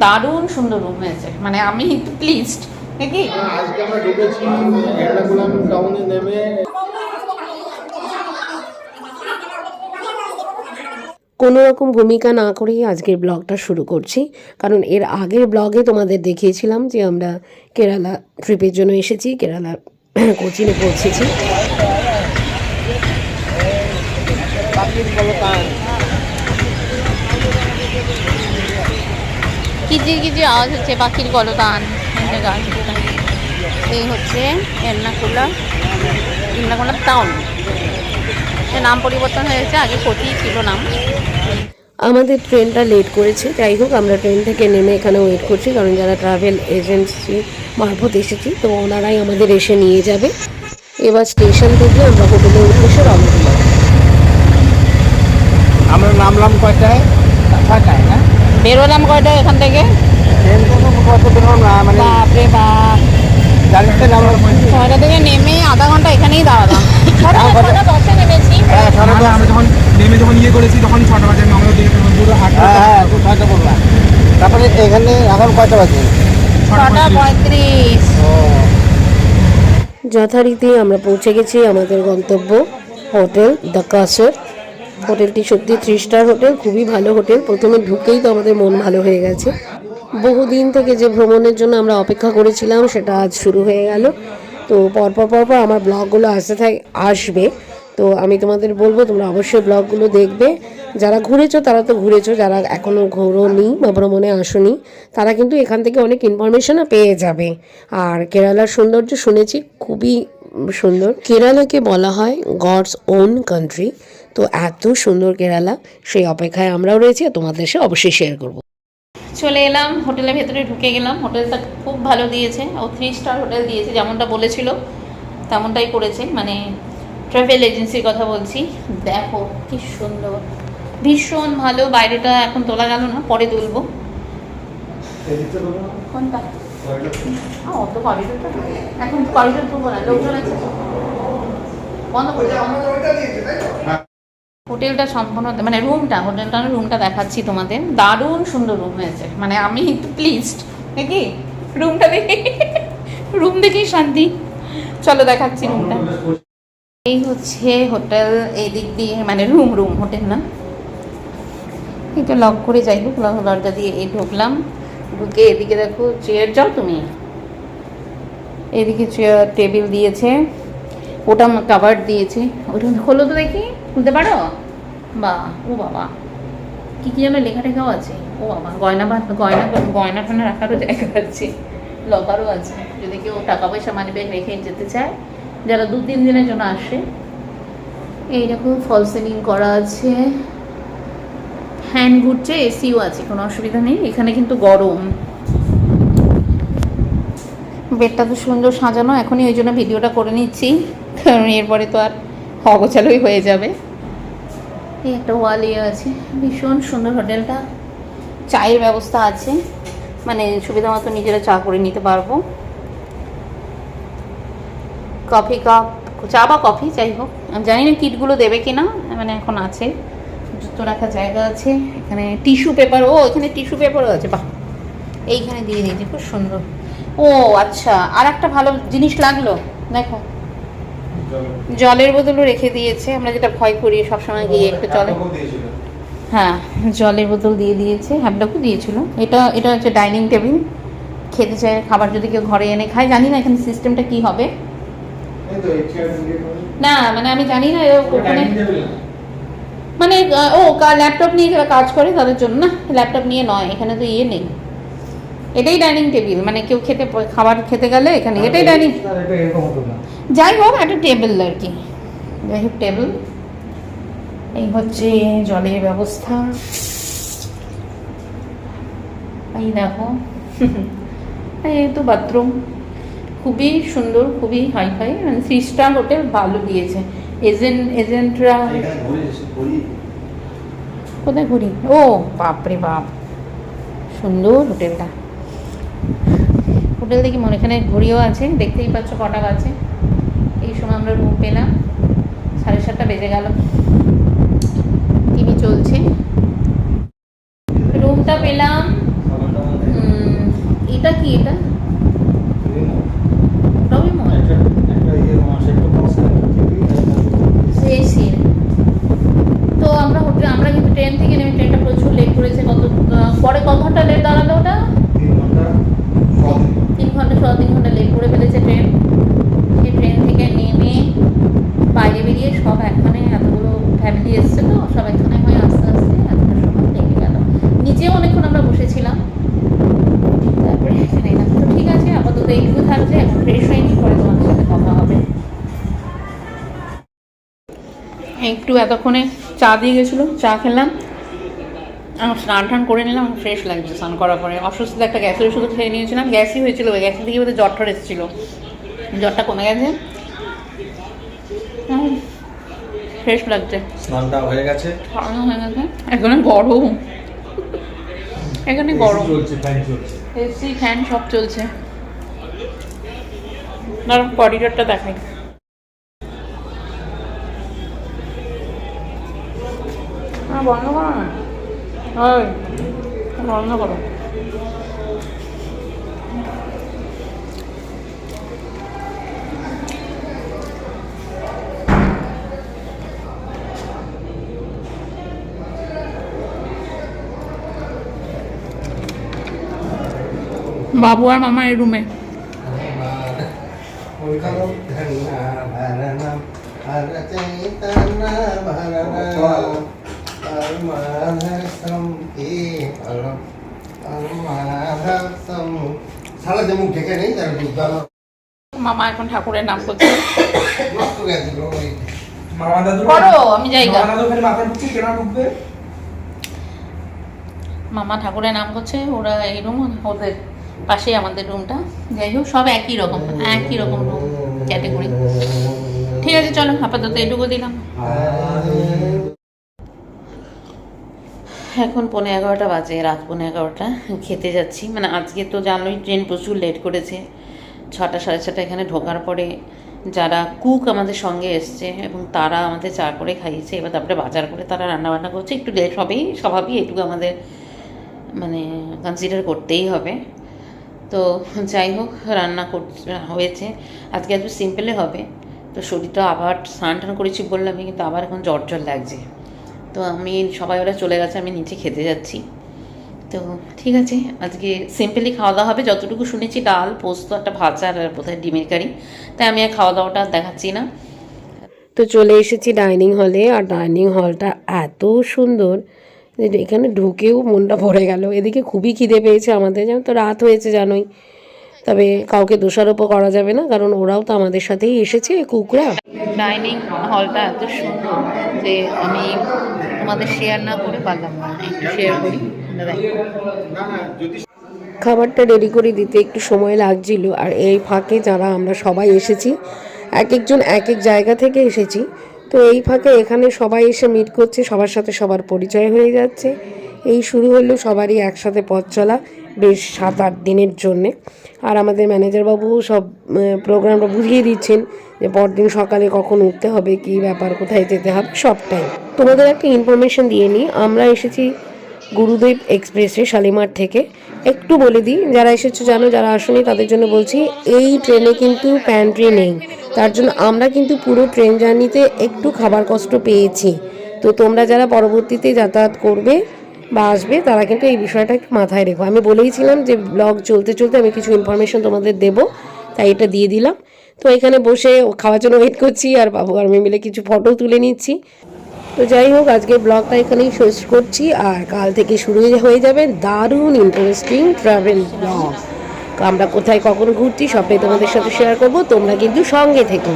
দারুণ সুন্দর রুম হয়েছে, মানে আমি প্লিজড নাকি। আজকে আমরা ঢুকেছি এর্নাকুলাম টাউনে নেমে। কোনো রকম ভূমিকা না করেই আজকের ব্লগটা শুরু করছি, কারণ এর আগের ব্লগে তোমাদের দেখিয়েছিলাম যে আমরা কেরালা ট্রিপের জন্য এসেছি, কেরালা কোচিনে পৌঁছেছি। কিচির কিচির আওয়াজ হচ্ছে, পাখির গলতান। এই হচ্ছে এর্নাকুলাম টাউন, নাম পরিবর্তন হয়েছে, আগে কোচি ছিল নাম। আমাদের ট্রেনটা লেট করেছে, যাই হোক আমরা ট্রেন থেকে নেমে এখানে ওয়েট করছি, কারণ যারা ট্রাভেল এজেন্সি মারফত এসেছি তো ওনারাই আমাদের এসে নিয়ে যাবে। এবার স্টেশন থেকে আমরা হোটেলের উদ্দেশ্যে রওনা দিলাম। আমরা নামলাম কয়টায়? 6টায় না? বেরোলাম কয়টায় এখান থেকে? ট্রেন তো কত বেরোলাম না, মানে বাপরে বাপ, গাড়িতে নামলাম 6টা থেকে নেমে আধা ঘন্টা এখানেই দাঁড়ালাম। 6টা নেমেছি। আমি যখন নেমে ইয়ে করেছি তখন 6টা বাজে, আমরা পুরো 6টা বললাম। তারপরে এখানে এখন কয়টা বাজে? 6:35। যথারীতি আমরা পৌঁছে গেছি আমাদের গন্তব্য হোটেল দ্য কাসর। হোটেলটি সত্যি 3 স্টার হোটেল, খুবই ভালো হোটেল। প্রথমে ঢুকেই তো আমাদের মন ভালো হয়ে গেছে। বহুদিন থেকে যে ভ্রমণের জন্য আমরা অপেক্ষা করেছিলাম সেটা আজ শুরু হয়ে গেল। তো পরপর আমার ব্লগগুলো আসবে, তো আমি তোমাদের বলবো তোমরা অবশ্যই ব্লগগুলো দেখবে। যারা ঘুরেছো তারা তো ঘুরেছো, যারা এখনও ঘোরোনি বা ভ্রমণে আসোনি তারা কিন্তু এখান থেকে অনেক ইনফরমেশনও পেয়ে যাবে। আর কেরালার সৌন্দর্য শুনেছি খুবই সুন্দর। কেরালাকে বলা হয় গডস ওন কান্ট্রি, তো এত সুন্দর কেরালা, সেই অপেক্ষায় আমরাও রয়েছি, তোমাদের সাথে অবশ্যই শেয়ার করব। চলে এলাম হোটেলের ভেতরে, ঢুকে গেলাম। হোটেলটা খুব ভালো দিয়েছে, ও 3 স্টার হোটেল দিয়েছে, যেমনটা বলেছিল তেমনটাই করেছে, মানে ট্রাভেল এজেন্সির কথা বলছি। দেখো কি সুন্দর, ভীষণ ভালো। বাইরেটা এখন তোলা গেল না, পরে তুলবো। কোনটা? অত করিডোরটা এখন করিডোর তুলবো না, লোকজন আছে, বন্ধ করে দাও। হোটেলটা সম্পূর্ণ, মানে রুমটা দেখাচ্ছি তোমাদের। দারুণ সুন্দর রুম হয়েছে, মানে আমি প্লিজড নাকি। রুমটা দেখে, রুম দেখেই শান্তি। চলো দেখাচ্ছি রুমটা। এই হচ্ছে হোটেল, এই দিক দিয়ে মানে রুম হোটেল না, এটা লক করে যাই হোক, দরজা দিয়ে এই ঢুকলাম। ঢুকে এদিকে দেখো চেয়ার, যাও তুমি, এদিকে চেয়ার টেবিল দিয়েছে, ওটা কাভার দিয়েছে। ওটা খোলো তো দেখি, খুলতে পারো? বা ও বাবা, কী যেন লেখা টেখাও আছে। ও বাবা, গয়না ফয়না রাখারও জায়গা আছে, লকারও আছে, যদি কেউ টাকা পয়সা মানি ব্যাগ রেখে যেতে চায়, যারা 2-3 দিনের জন্য আসে। এইরকম ফল সিলিং করা আছে, ফ্যান ঘুরছে, এসিও আছে, কোনো অসুবিধা নেই। এখানে কিন্তু গরম। বেডটা তো সুন্দর সাজানো, এখনই ওই জন্য ভিডিওটা করে নিচ্ছি, কারণ এরপরে তো আর অগোছালোই হয়ে যাবে। এই একটা ওয়াল আছে, ভীষণ সুন্দর হোটেলটা। চায়ের ব্যবস্থা আছে, মানে সুবিধা মতো নিজেরা চা করে নিতে পারবো। কফি কাপ, চা বা কফি যাই হোক, আমি জানি না কিটগুলো দেবে কিনা, মানে এখন আছে। জুতো রাখার জায়গা আছে, এখানে টিস্যু পেপার, এখানে টিস্যু পেপারও আছে, বাহ, এইখানে দিয়ে দিয়েছি, খুব সুন্দর। ও আচ্ছা, আর একটা ভালো জিনিস লাগলো, দেখো জলের বোতলও রেখে দিয়েছে। আমরা যেটা ভয় করি সবসময় গিয়ে একটু হ্যাঁ, জলের বোতল দিয়ে দিয়েছে, হ্যাপডকও দিয়েছিল। এটা হচ্ছে ডাইনিং টেবিল, খেতে চায় খাবার যদি কেউ ঘরে এনে খায়। জানি না এখানে সিস্টেমটা কি হবে, না মানে আমি জানি না ওখানে, মানে ল্যাপটপ নিয়ে যারা কাজ করে তাদের জন্য, না ল্যাপটপ নিয়ে নয়, এখানে তো ইয়ে নেই। এটাই ডাইনিং টেবিল, মানে কেউ খাবার খেতে গেলে এখানে এটাই ডাইনিং, যাই হোক একটা টেবিল আর কি, যাই হোক টেবিল। এই হচ্ছে জলের ব্যবস্থা, এই দেখো, এই তো বাথরুম, খুবই সুন্দর, খুবই হাইফাই, মানে 3 স্টার হোটেল, ভালো দিয়েছে। এজেন্টরা কোথায় ঘুরি, ও বাপরে বাপ, সুন্দর হোটেলটা। হোটেল দেখি মনে, এখানে ঘড়িও আছে, দেখতেই পাচ্ছ কটা বাজে। এই সময় আমরা রুম পেলাম, 7:30 বেজে গেল। টিভি চলছে, রুমটা পেলাম কি এটা? রবি মোড় তো আমরা কিন্তু ট্রেন থেকে নেমে, ট্রেনটা প্রচুর লেট করেছে। পরে কত ঘন্টা লেট দাঁড়ালো ওটা? 3 ঘন্টা লেট করে ফেলেছে ট্রেন। সেই ট্রেন থেকে নেমে বাইরে বেরিয়ে সব একখানে, এতগুলো ফ্যামিলি এসছে তো সব একখানে হয়ে আস্তে আস্তে এতটা সময় লেগে গেল। নিচেও অনেকক্ষণ আমরা বসেছিলাম, তারপরে এখানে এলাম। তো ঠিক আছে, আপাতত এইটুকু থাকছে। এখন ফ্রেশ হয়ে নিই, পরে তোমাদের সাথে কথা হবে। একটু এতক্ষণে চা দিয়ে গেছিলো, চা খেলাম, স্নান টান করে নিলাম, ফ্রেশ লাগছে স্নান করার পরে। অসুস্থতা একটা গ্যাসের ওষুধ খেয়ে নিয়েছিলাম, গ্যাসই হয়েছিল, ওই গ্যাসের দিকে বোধহয় জ্বর এসেছিলো, জ্বরটা কমে গেছে, ফ্রেশ লাগছে। স্নানটা হয়ে গেছে, খাওয়ানো হয়ে গেছে। এখানে গরম, এখানে গরম, এসি ফ্যান সব চলছে। ধরো করিডোরটা দেখাই। বন্ধ করো না, ওই বন্ধ করো। বাবু আর মামা এই রুমে। মামা এখন ঠাকুরের নাম করছে। আমি যাই। মামা ঠাকুরের নাম করছে, ওরা এই রুম, ওদের পাশেই আমাদের রুমটা। যাই হোক, সব একই রকম রুম ক্যাটেগরি। ঠিক আছে, চলো আপাতত এটুকু দিলাম। এখন 11:15 বাজে, রাত 11:15। খেতে যাচ্ছি, মানে আজকে তো জানোই ট্রেন প্রচুর লেট করেছে। 6টা 6:30 এখানে ঢোকার পরে যারা কুক আমাদের সঙ্গে এসছে এবং তারা আমাদের চা করে খাইয়েছে, এবার তারপরে বাজার করে তারা রান্নাবান্না করছে। একটু লেট হবেই, স্বভাবই, এটুকু আমাদের মানে কনসিডার করতেই হবে। তো যাই হোক, রান্না হয়েছে আজকে, একটু সিম্পলে হবে। তো শরীরটা আবার স্নান টান করেছি বললামই, কিন্তু আবার এখন জ্বর লাগছে। তো আমি সবাই ওরা চলে গেছে, আমি নিচে খেতে যাচ্ছি। তো ঠিক আছে, আজকে সিম্পলি খাওয়া দাওয়া হবে। যতটুকু শুনেছি ডাল, পোস্ত, একটা ভাজা আর বোধহয় ডিমের কারি। তাই আমি আর খাওয়া দাওয়াটা দেখাচ্ছি না। তো চলে এসেছি ডাইনিং হলে, আর ডাইনিং হলটা এত সুন্দর যে এখানে ঢুকেও মনটা ভরে গেল। এদিকে খুবই খিদে পেয়েছে আমাদের, জানো তো রাত হয়েছে জানোই। তবে কাউকে দোষারোপ করা যাবে না, কারণ ওরাও তো আমাদের সাথেই এসেছে, কুকরা। ডাইনিং হলটা এত সুন্দর যে আমি তোমাদের শেয়ার না করে পারলাম না, একটু শেয়ার করি। খাবারটা রেডি করে দিতে একটু সময় লাগছিল, আর এই ফাঁকে যারা আমরা সবাই এসেছি, এক একজন এক এক জায়গা থেকে এসেছি। তো এই ফাঁকে এখানে সবাই এসে মিট করছে, সবার সাথে সবার পরিচয় হয়ে যাচ্ছে। এই শুরু হলো সবারই একসাথে পথ চলা, বেশ 7-8 দিনের জন্যে। আর আমাদের ম্যানেজারবাবু সব প্রোগ্রামটা বুঝিয়ে দিচ্ছেন যে পরদিন সকালে কখন উঠতে হবে, কী ব্যাপার, কোথায় যেতে হবে, সবটাই। তোমাদের একটা ইনফরমেশন দিয়ে নিই, আমরা এসেছি গুরুদেব এক্সপ্রেসে শালিমার থেকে। একটু বলে দিই, যারা এসেছো জানো, যারা আসেনি তাদের জন্য বলছি, এই ট্রেনে কিন্তু প্যান্ট্রি নেই। তার জন্য আমরা কিন্তু পুরো ট্রেন জার্নিতে একটু খাবার কষ্ট পেয়েছি। তো তোমরা যারা পরবর্তীতে যাতায়াত করবে বা আসবে, তারা কিন্তু এই বিষয়টা একটু মাথায় রেখো। আমি বলেইছিলাম যে ব্লগ চলতে চলতে আমি কিছু ইনফরমেশন তোমাদের দেবো, তাই এটা দিয়ে দিলাম। তো এখানে বসে খাওয়ার জন্য ওয়েট করছি, আর বাবু আর আমি মিলে কিছু ফটো তুলে নিচ্ছি। তো যাই হোক, আজকে ব্লগটা এখানেই শেষ করছি, আর কাল থেকে শুরু হয়ে যাবে দারুণ ইন্টারেস্টিং ট্রাভেল ব্লগ। আমরা কোথায় কখন ঘুরছি সবটাই তোমাদের সাথে শেয়ার করবো, তোমরা কিন্তু সঙ্গে থেকো।